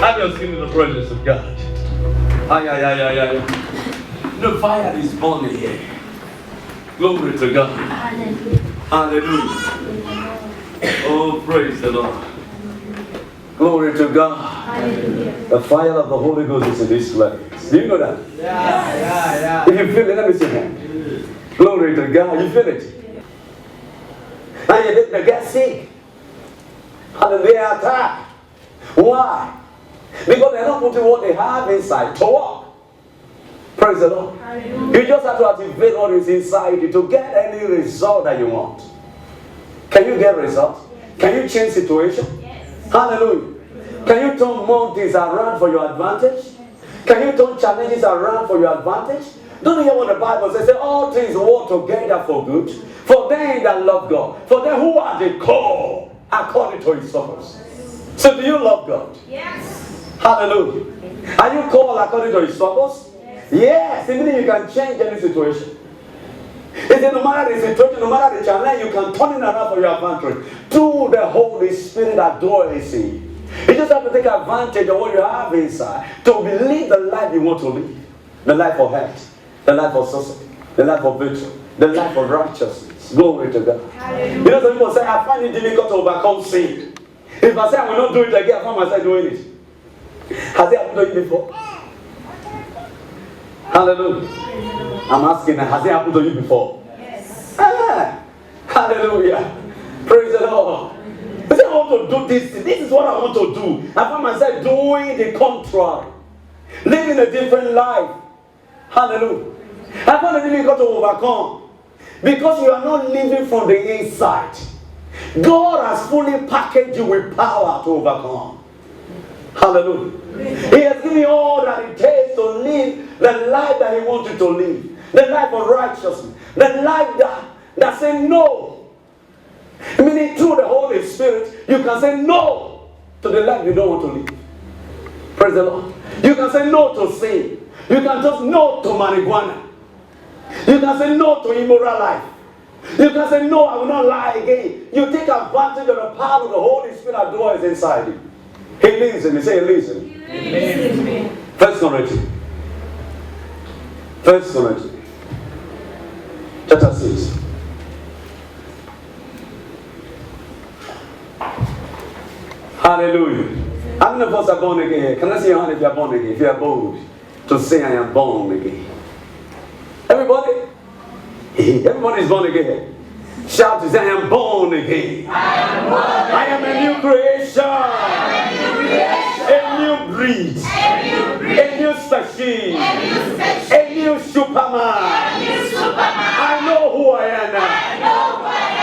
Have you seen in the presence of God? The fire is burning here. Glory to God. Hallelujah. Oh, praise the Lord. Glory to God. The fire of the Holy Ghost is in this place. Do you know that? Yeah. If you feel it, let me see that. Glory to God. You feel it? And they get sick. And they are attacked. Why? Because they're not putting what they have inside to work. Praise the Lord. You just have to activate what is inside you to get any result that you want. Can you get results? Can you change situation? Yes. Hallelujah. Can you turn mountains around for your advantage? Can you turn challenges around for your advantage? Don't you hear what the Bible says? All things work together for good. For them that love God. For them who are the called according to his purpose. So do you love God? Yes. Hallelujah. Are you called according to his purpose? Yes. Even you can change any situation. It no matter the situation, no matter the challenge, you can turn it around for your advantage. Through the Holy Spirit that dwells in you. You just have to take advantage of what you have inside to believe the life you want to live. The life of health, the life of success, the life of victory, the life of righteousness. Glory to God. Hallelujah. You know, some people say, I find it difficult to overcome sin. If I say I will not do it again, I find myself doing it. Has it happened to you before? Hallelujah. I'm asking, has it happened to you before? Yes. Hallelujah. Praise the Lord. I say I want to do this. This is what I want to do. I find myself doing the contrary. Living a different life. Hallelujah. I find it difficult to overcome. Because you are not living from the inside. God has fully packaged you with power to overcome. Hallelujah. He has given you all that it takes to live the life that he wants you to live. The life of righteousness. The life that says no. Meaning through the Holy Spirit, you can say no to the life you don't want to live. Praise the Lord. You can say no to sin. You can just no to marijuana. You can say no to immoral life. You can say no, I will not lie again. You take advantage of the power of the Holy Spirit that dwells inside you. He lives in me. Say he lives in me. He lives in me. First Corinthians chapter 6. Hallelujah. How many of us are born again? Can I see your hand if you are born again? If you are bold to say I am born again. Everybody? Everybody is born again. Shout to say I am born again. I am a new creation. A new breed. A new species. A new Superman. I know who I am now.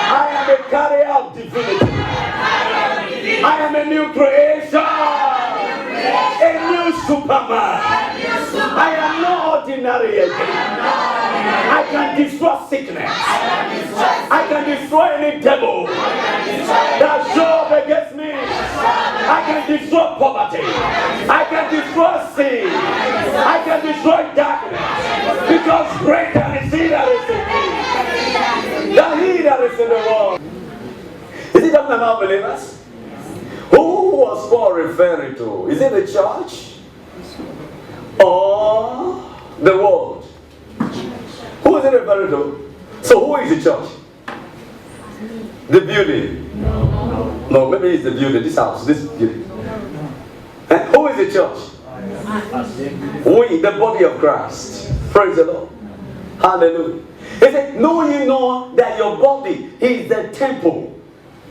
I am a carrier of divinity. I am a new creation. A new Superman. I am not ordinary again. I can destroy sickness. I can destroy any devil that shows up against me. I can destroy poverty. I can destroy sin. I can destroy darkness. Because greater is he that is in me than he that is in the world. Is he talking about believers? Who was Paul referring to? Is it the church? Or the world? Who is it referring to? So who is the church? The building? No, maybe it's the building, this house, this building. And who is the church? We, the body of Christ. Praise the Lord. Hallelujah. He said, know you know that your body is the temple.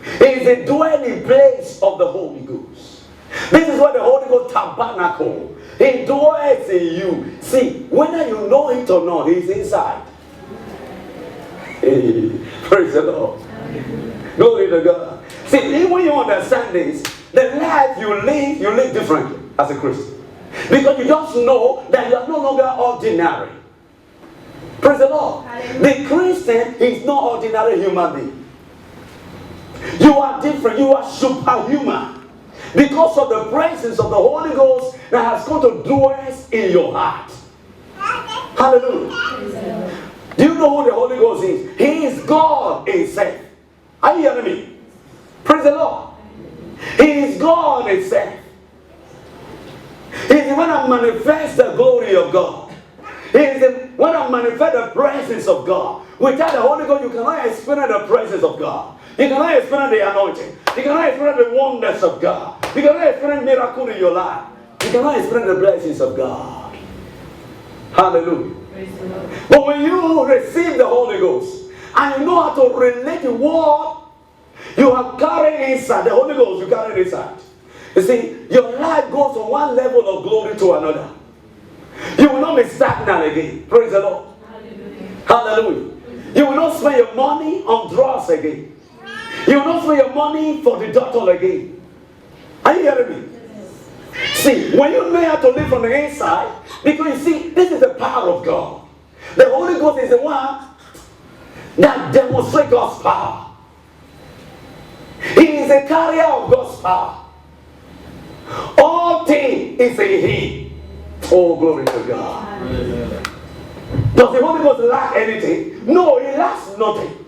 It is the dwelling place of the Holy Ghost. This is what the Holy Ghost tabernacle. He dwells in you. See, whether you know it or not, he's inside. Hey, praise the Lord. Glory to God. See, when you understand this, the life you live differently as a Christian. Because you just know that you are no longer ordinary. Praise the Lord. The Christian is not ordinary human being. You are different. You are superhuman. Because of the presence of the Holy Ghost that has come to dwell in your heart. Hallelujah. Do you know who the Holy Ghost is? He is God himself. Are you hearing me? Praise the Lord. He is God himself. It's when I manifest the glory of God. It's when I manifest the presence of God. Without the Holy Ghost, you cannot experience the presence of God. You cannot experience the anointing. You cannot experience the wonders of God. You cannot experience miracles in your life. You cannot experience the blessings of God. Hallelujah. But when you receive the Holy Ghost and you know how to relate to what you have carried inside, the Holy Ghost you carry inside. You see, your life goes from one level of glory to another. You will not be stagnant again. Praise the Lord. Hallelujah. You will not spend your money on drugs again. You will not spend your money for the doctor again. Are you hearing me? See, when you know how to live from the inside, because you see, this is the power of God. The Holy Ghost is the one that demonstrates God's power. He is a carrier of God's power. All things is in Him. Oh, glory to God. Does the Holy Ghost lack anything? No, He lacks nothing.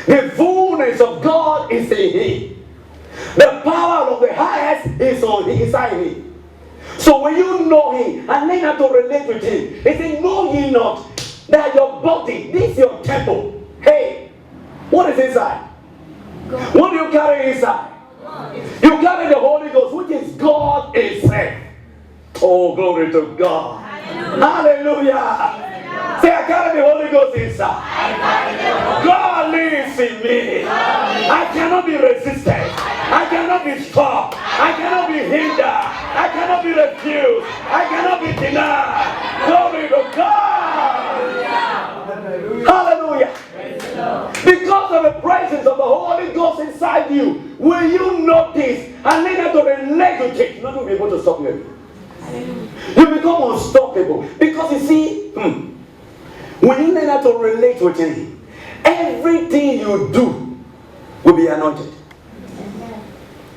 The fullness of God is in Him. The power of the highest is on inside Him. So when you know Him and learn how to relate with Him, He said, know ye not that your body, this is your temple. Hey, what is inside? God. What do you carry inside? God. You carry the Holy Ghost, which is God Himself. Oh, glory to God. Hallelujah. Hallelujah. Say, I carry the Holy Ghost inside. God lives in me. I cannot be resisted. I cannot be stopped. I cannot be hindered. I cannot be refused. I cannot be denied. Glory to God. Hallelujah. Because of the presence of the Holy Ghost inside you, when you know this and learn how to relate with it, nothing will be able to stop you. You become unstoppable. Because you see, when you learn how to relate with Him, everything you do will be anointed.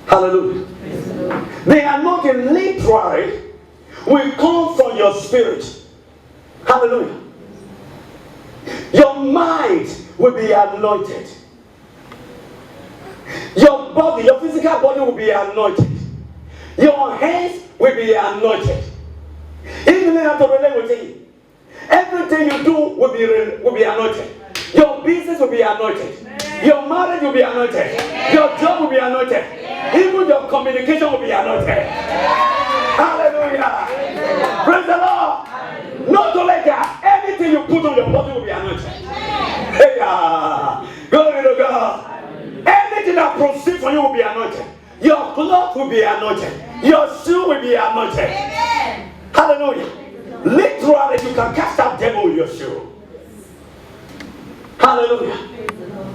Hallelujah. The anointing literally will come from your spirit. Hallelujah. Your mind will be anointed. Your body, your physical body will be anointed. Your hands will be anointed. If you learn how to relate with Him, everything you do will be anointed. Your business will be anointed. Your marriage will be anointed. Your job will be anointed. Even your communication will be anointed. Hallelujah. Praise the Lord. Not only that, anything you put on your body will be anointed. Hey, glory to God. Anything that proceeds from you will be anointed. Your cloth will be anointed. Your shoe will be anointed. Hallelujah. Literally, you can cast out devil with your shoe. Hallelujah.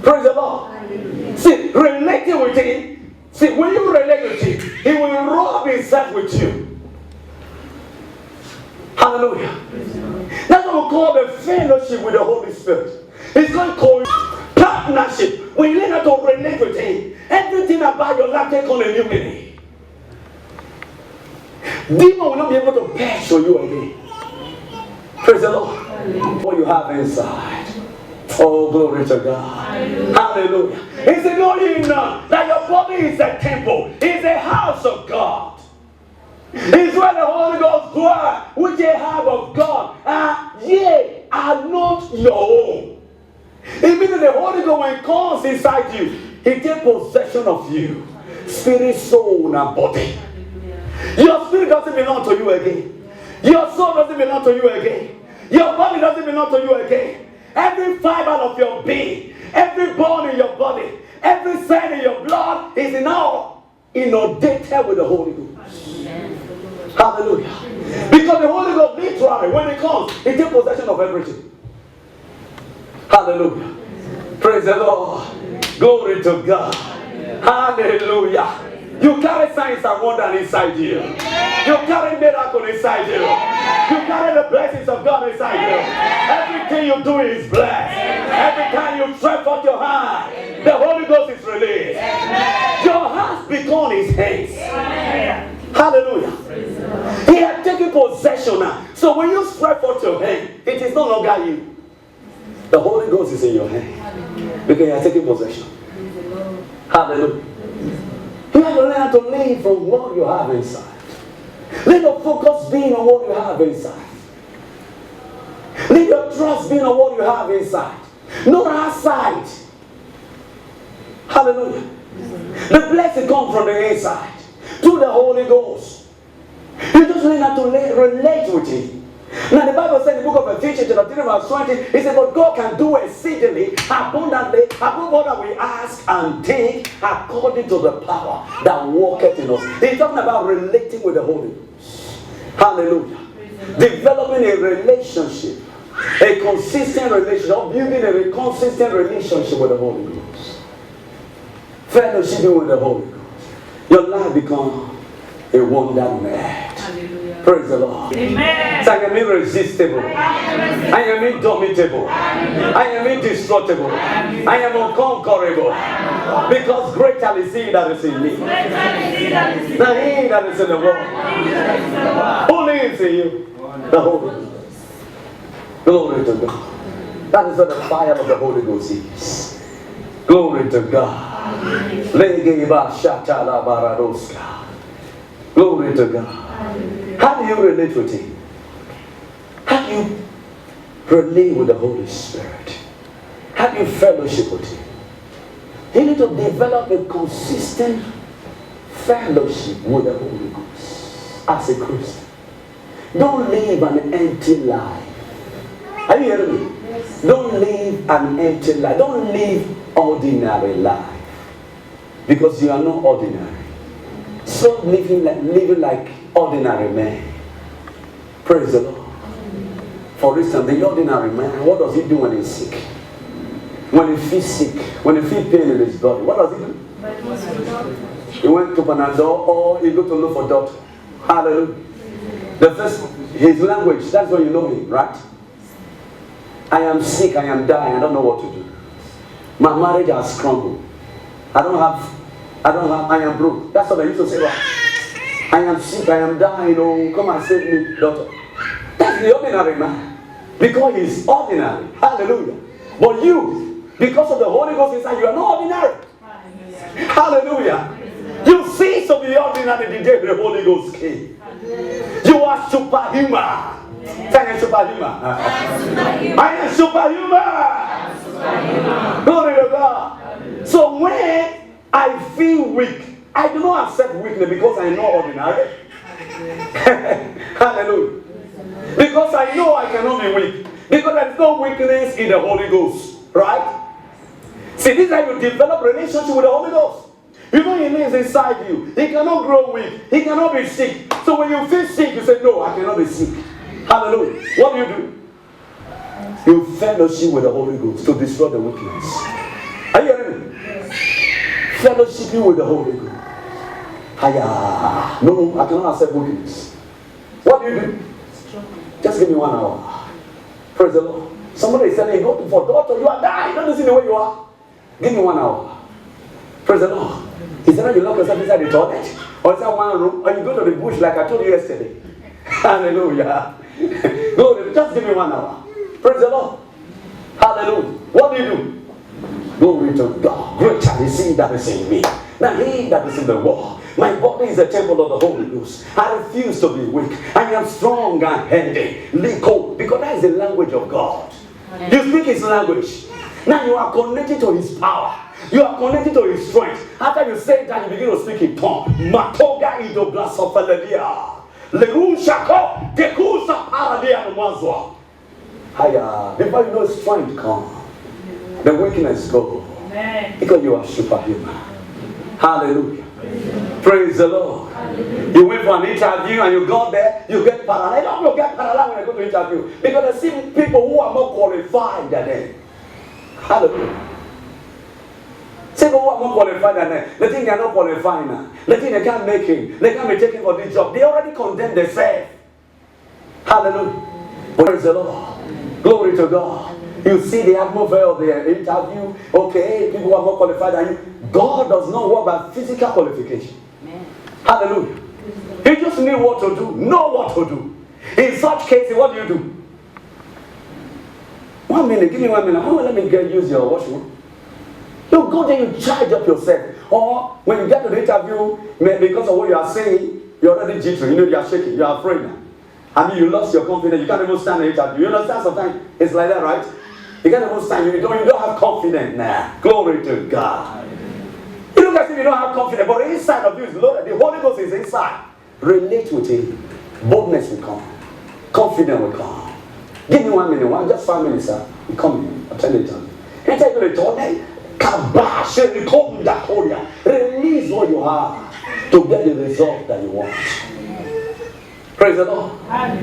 Praise the Lord. See, relating with Him. See, when you relate with Him, He will rub Himself with you. Hallelujah. That's what we call the fellowship with the Holy Spirit. It's going to call partnership. When you learn how to relate with Him, everything about your life take on a new meaning. Demon will not be able to pass on you again. Praise the Lord. What you have inside. Oh, glory to God. Hallelujah. He said, know ye not that your body is a temple, is a house of God. It's where the Holy Ghost dwells, which ye have of God, and ye are not your own. It means that the Holy Ghost, when it comes inside you, He takes possession of you. Spirit, soul, and body. Your spirit doesn't belong to you again. Your soul doesn't belong to you again. Your body doesn't belong to you again. Every fiber of your being, every bone in your body, every cell in your blood is now inundated with the Holy Ghost. Hallelujah. Because the Holy Ghost literally, when it comes, He takes possession of everything. Hallelujah. Praise the Lord. Glory to God. Hallelujah. You carry signs and wonders inside you. You carry miracles inside you. You carry the blessings of God inside you. Everything you do is blessed. Every time you stretch out your hand, the Holy Ghost is released. Your hands become His hands. Hallelujah. He has taken possession now. So when you stretch out your hand, it is no longer you. The Holy Ghost is in your hand. Because He has taken possession. Hallelujah. He You have to learn how to live from what you have inside. Let your focus be on what you have inside. Let your trust be on what you have inside, not outside. Hallelujah. The blessing comes from the inside through the Holy Ghost. You just learn how to relate with Him. Now the Bible says in the book of Ephesians chapter 3 verse 20, it says, but God can do exceedingly, abundantly, above all that we ask and think, according to the power that worketh in us. He's talking about relating with the Holy Ghost. Hallelujah. Developing a relationship, a consistent relationship, or building a consistent relationship with the Holy Ghost. Fellowship with the Holy Ghost. Your life becomes a wonderland. Praise the Lord. Amen. So I am irresistible. I am indomitable. I am indestructible. I am unconquerable. Because greater is He that is in me than he that is in the world. Who lives in you? The Holy Ghost. Glory to God. That is what the fire of the Holy Ghost is. Glory to God. Glory to God. How do you relate with Him? How do you relate with the Holy Spirit? How do you fellowship with Him? You need to develop a consistent fellowship with the Holy Ghost as a Christian. Don't live an empty life. Are you hearing me? Yes. Don't live an empty life. Don't live ordinary life. Because you are not ordinary. Stop living like ordinary men. Praise the Lord. For instance, the ordinary man, what does he do when he's sick? When he feels sick, when he feels pain in his body, what does he do? He went to Panadol or he go to look for doctor. Hallelujah. The first, his language, that's when you know him, right? I am sick, I am dying, I don't know what to do. My marriage has crumbled. I am broke. That's what I used to say, right? I am sick, I am dying, oh, come and save me, doctor. That's the ordinary man. Because he's ordinary. Hallelujah. But you, because of the Holy Ghost inside, you are not ordinary. Hallelujah. You cease to be ordinary the day the Holy Ghost came. You are superhuman. Say I am superhuman. I am superhuman. Glory to God. So when I feel weak, I do not accept weakness because I know ordinary. Hallelujah. Because I know I cannot be weak. Because there is no weakness in the Holy Ghost. Right? See, this is how you develop relationship with the Holy Ghost. You know He lives inside you. He cannot grow weak. He cannot be sick. So when you feel sick, you say, no, I cannot be sick. Hallelujah. What do? You fellowship with the Holy Ghost to destroy the weakness. Are you hearing me? Yes. Fellowship with the Holy Ghost. No, I cannot accept weakness. What do? Just give me 1 hour. Praise the Lord. Somebody is saying, go for doctor, you are dying. Don't see the way you are. Give me 1 hour. Praise the Lord. He said, you lock yourself inside the toilet, or inside one room, or you go to the bush like I told you yesterday. Hallelujah. Go, just give me 1 hour. Praise the Lord. Hallelujah. What do? Glory to God. Greater is He that is in me than he that is in the world. My body is a temple of the Holy Ghost. I refuse to be weak. I am strong and handy. Because that is the language of God. You speak His language. Now you are connected to His power. You are connected to His strength. After you say that, you begin to speak in tongue. Matoga ido blasophalia. Lerushako dekusa paradia numazwa. Haya. Before you know strength come, the weakness go. Because you are superhuman. Hallelujah. Praise the Lord. You went for an interview and you got there, you get paralyzed. I don't get paralyzed when I go to interview. Because I see people who are more qualified than them. Hallelujah. See people who are more qualified than them. They think they are not qualified now. They think they can't make it. They can't be taken for this job. They already condemned themselves. Hallelujah. Praise the Lord. Glory to God. You see the atmosphere of the interview. Okay, people who are more qualified than you. God does not work by physical qualification. Amen. Hallelujah. He just knew what to do, know what to do. In such cases, what do you do? 1 minute, give me 1 minute. Let me use your washroom. No, God go there, you charge up yourself. Or when you get to the interview, because of what you are saying, you're already jittering. You are shaking. You are afraid now. I mean, you lost your confidence. You can't even stand the interview. You understand? Sometimes it's like that, right? You can't even stand. You don't have confidence now. Glory to God. You look as if you don't have confidence, but inside of you is loaded. The Holy Ghost is inside. Relate with Him. Boldness will come. Confidence will come. Give me 1 minute. Just 5 minutes, sir. You come here. I'll tell you something. Enter into the toilet. Kabash. Release what you have to get the result that you want. Praise the Lord.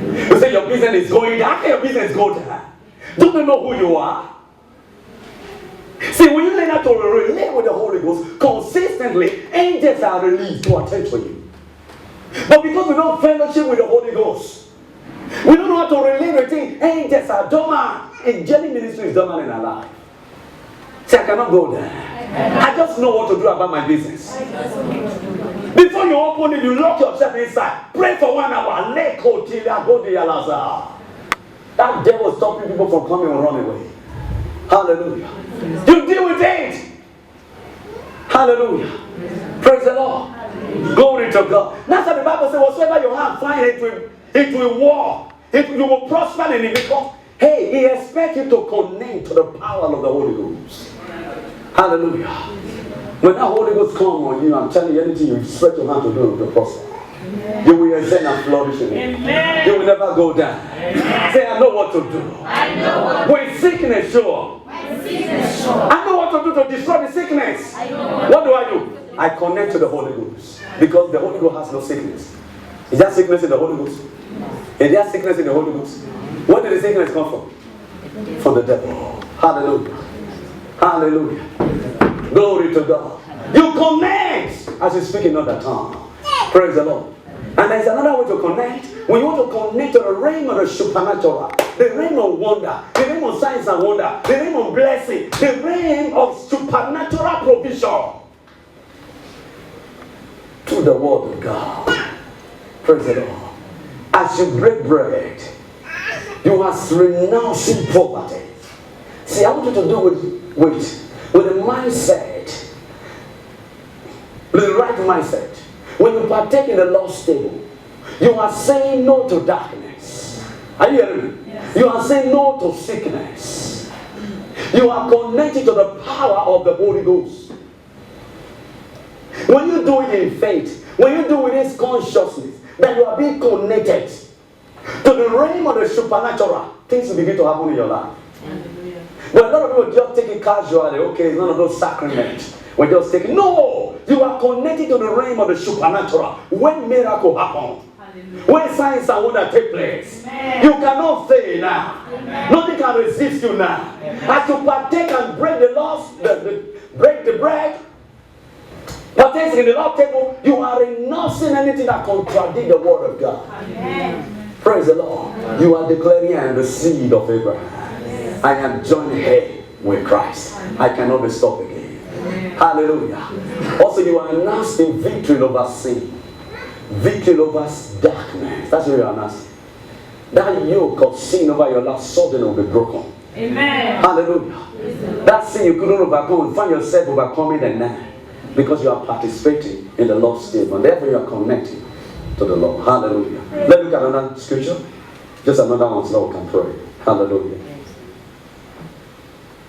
You say your business is going down. How can your business go down? Don't you know who you are? See, when you learn how to relate with the Holy Ghost consistently, angels are released to attend to you. But because we don't fellowship with the Holy Ghost, we don't know how to relate with things. Angels are dormant. Angelic ministry is dormant in our life. See, I cannot go there. I just know what to do about my business. Before you open it, you lock yourself inside. Pray for 1 hour. That devil is stopping people from coming and run away. Hallelujah. You deal with it. Hallelujah. Praise the Lord. Glory to God. That's what the Bible says. Whatsoever you have, find it will walk. You will prosper in it because, hey, He expects you to connect to the power of the Holy Ghost. Hallelujah. When that Holy Ghost comes on you, I'm telling you, anything you stretch your hand to do will prosper. You will ascend and flourish in it. You will never go down. Say, I know what to do. When sickness shows up, I know what to do to destroy the sickness. What do? I connect to the Holy Ghost. Because the Holy Ghost has no sickness. Is there sickness in the Holy Ghost? Is there sickness in the Holy Ghost? Where did the sickness come from? From the devil. Hallelujah. Hallelujah. Glory to God. You connect as you speak in another tongue. Praise the Lord. And there's another way to connect. When you want to connect to the realm of the supernatural, the realm of wonder, the realm of signs and wonder, the realm of blessing, the realm of supernatural provision, to the word of God. Praise the Lord. As you break bread, you are renouncing poverty. See, I want you to do with the mindset, with the right mindset. When you partake in the Lord's table, you are saying no to darkness. Are you hearing me? Yes. You are saying no to sickness. You are connected to the power of the Holy Ghost. When you do it in faith, when you do it in this consciousness, that you are being connected to the realm of the supernatural, things will begin to happen in your life. Hallelujah. But a lot of people just take it casually. Okay, it's none of those sacraments. We're just taking. No! You are connected to the realm of the supernatural. When miracle happen, when signs and wonders take place, Amen. You cannot fail now. Amen. Nothing can resist you now. Amen. As you partake and break the laws, break the bread, partake in the Lord's table, you are renouncing anything that contradicts the word of God. Amen. Praise the Lord. Amen. You are declaring I am the seed of Abraham. Amen. I am joined here with Christ. Amen. I cannot be stopped again. Amen. Hallelujah. Also, you are announcing victory over sin. Victory over darkness. That's what you are announcing. That yoke of sin over your life suddenly will be broken. Amen. Hallelujah. That sin you couldn't overcome, find yourself overcoming it now. Because you are participating in the Lord's table. And therefore you are connected to the Lord. Hallelujah. Let's look at another scripture. Just another one so we can pray. Hallelujah.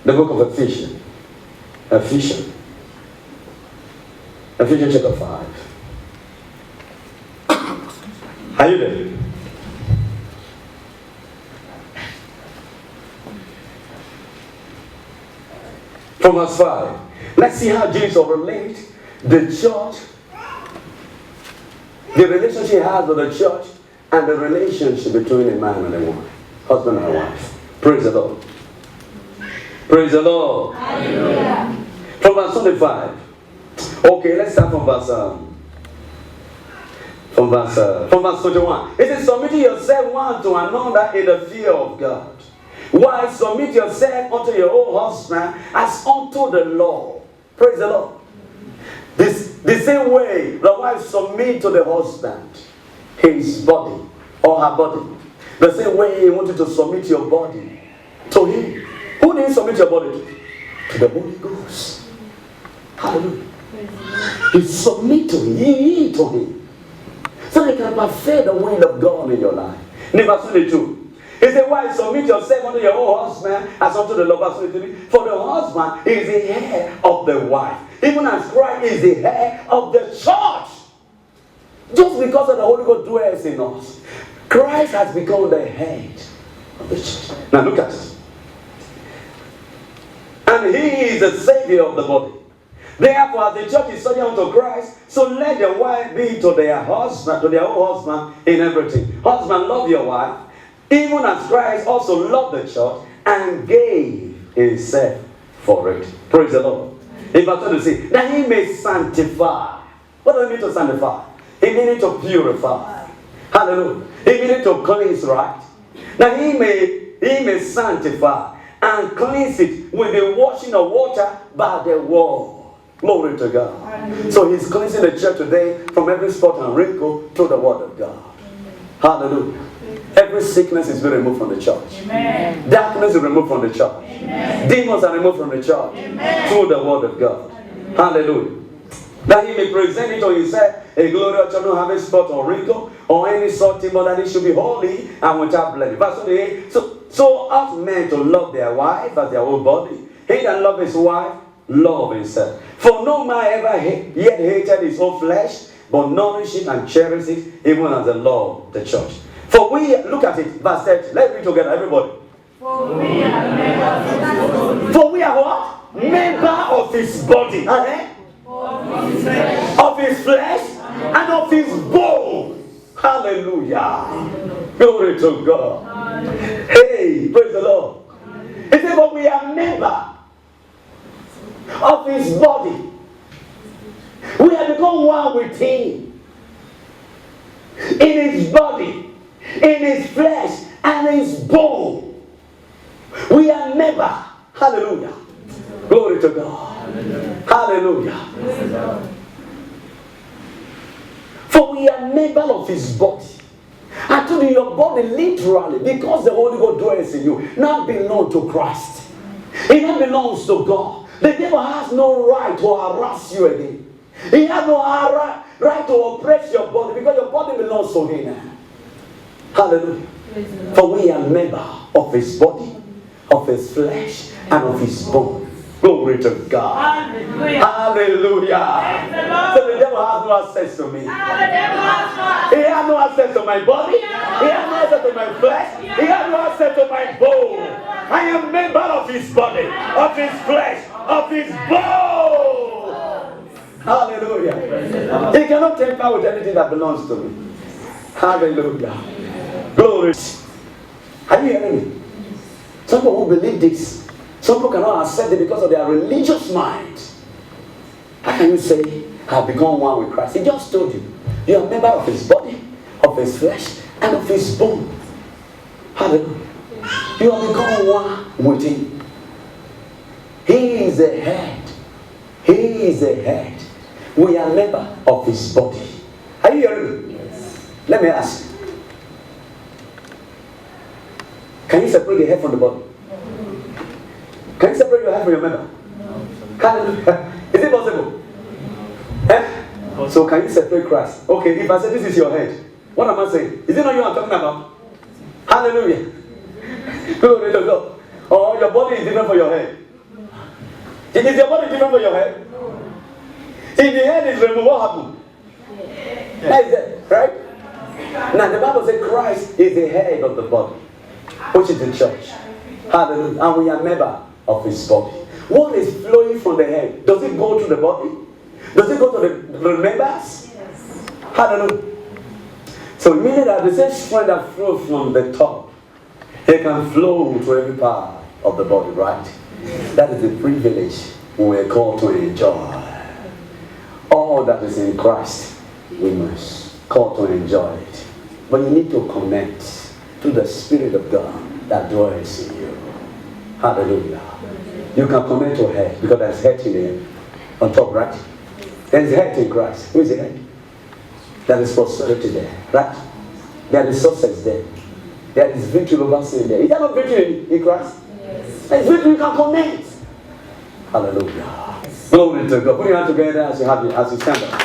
The book of Ephesians. Ephesians chapter 5. Are you there? From verse 5. Let's see how Jesus relates the church, the relationship he has with the church, and the relationship between a man and a woman, husband and a wife. Praise the Lord. Praise the Lord. Hallelujah. From verse 25. Okay, let's start from verse 21. It says, submitting yourself one to another in the fear of God. While submit yourself unto your own husband as unto the Lord. Praise the Lord. The same way the wife submit to the husband, his body or her body. The same way he wanted to submit your body to him. Who did you submit your body to? To the Holy Ghost. Hallelujah. You submit to him, you yield to him. So you can perfect the will of God in your life. Verse 22. He said, why submit yourself unto your own husband as unto the Lord? Verse 23. For the husband is the head of the wife, even as Christ is the head of the church. Just because of the Holy Ghost dwells in us, Christ has become the head of the church. Now look at it. And he is the Savior of the body. Therefore, as the church is subject unto Christ, so let the wife be to their husband, to their own husband in everything. Husband, love your wife, even as Christ also loved the church and gave himself for it. Praise the Lord. In verse 26, that he may sanctify. What does it mean to sanctify? It means to purify. Hallelujah. It means to cleanse, right? That he may sanctify and cleanse it with the washing of water by the word. Glory to God. Hallelujah. So he's cleansing the church today from every spot and wrinkle to the word of God. Hallelujah. Every sickness is being removed from the church. Amen. Darkness is removed from the church. Amen. Demons are removed from the church. Amen. Through the word of God. Hallelujah. That he may present it to himself a glorious church, not having spot or wrinkle or any sort of, but that it should be holy and without blemish. Verse 28. So ought men to love their wife as their own body. He that love his wife, love himself. For no man ever yet hated his own flesh, but nourished it and cherished it, even as the Lord the church. For we, look at it, verse 30. Let's read together, everybody. For we are members of his body. For we are what? Member of his body. Of his flesh and of his bone. Hallelujah. Glory to God. Hey, praise the Lord. He said, but we are member of his body. We have become one with him. In his body, in his flesh, and his bone. We are member. Hallelujah. Glory to God. Hallelujah. For we are member of his body. I told you your body literally, because the Holy Ghost dwells in you, now belongs to Christ. It now belongs to God. The devil has no right to harass you again. He has no right to oppress your body because your body belongs to him. Hallelujah. For we are member of his body, of his flesh, and of his bone. Glory to God. Hallelujah. Hallelujah. So the devil has no access to me. He has no access to my body. He has no access to my flesh. He has no access to my bone. I am member of his body, of his flesh, of his bone. Hallelujah. He cannot tamper with anything that belongs to me. Hallelujah. Glory. Are you hearing me? Some people who believe this, some people cannot accept it because of their religious mind. How can you say, I have become one with Christ? He just told you. You are a member of his body, of his flesh, and of his bone. Hallelujah. You have become one with him. He is the head. He is the head. We are a member of his body. Are you hearing me? Yes. Let me ask you. Can you separate the head from the body? Can you separate your head from your member? Hallelujah. Is it possible? Eh? So can you separate Christ? Okay, if I say this is your head, what am I saying? Is it not you I'm talking about? Hallelujah. Glory to God. Or your body is different from your head. Is your body different from your head? If the head is removed, what happened? That is it, right? Now the Bible says Christ is the head of the body, which is the church. Hallelujah. And we are member of his body. What is flowing from the head? Does it go to the body? Does it go to the members? Yes. Hallelujah. So meaning that the same strength that flows from the top, it can flow to every part of the body, right? Yes. That is the privilege we are called to enjoy. All that is in Christ, we must call to enjoy it. But you need to connect to the Spirit of God that dwells in you. Hallelujah. You can connect to head because there's head in there on top, right? There's head in Christ. Who is the head? There is prosperity there, right? There is success there. There is victory over sin there. Is there no victory in Christ? Yes. There's victory you can connect. Hallelujah. Glory to God. Put your hand together as you stand up.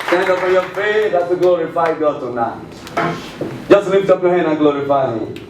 Stand up on your feet as to glorify God tonight. Just lift up your hand and glorify Him.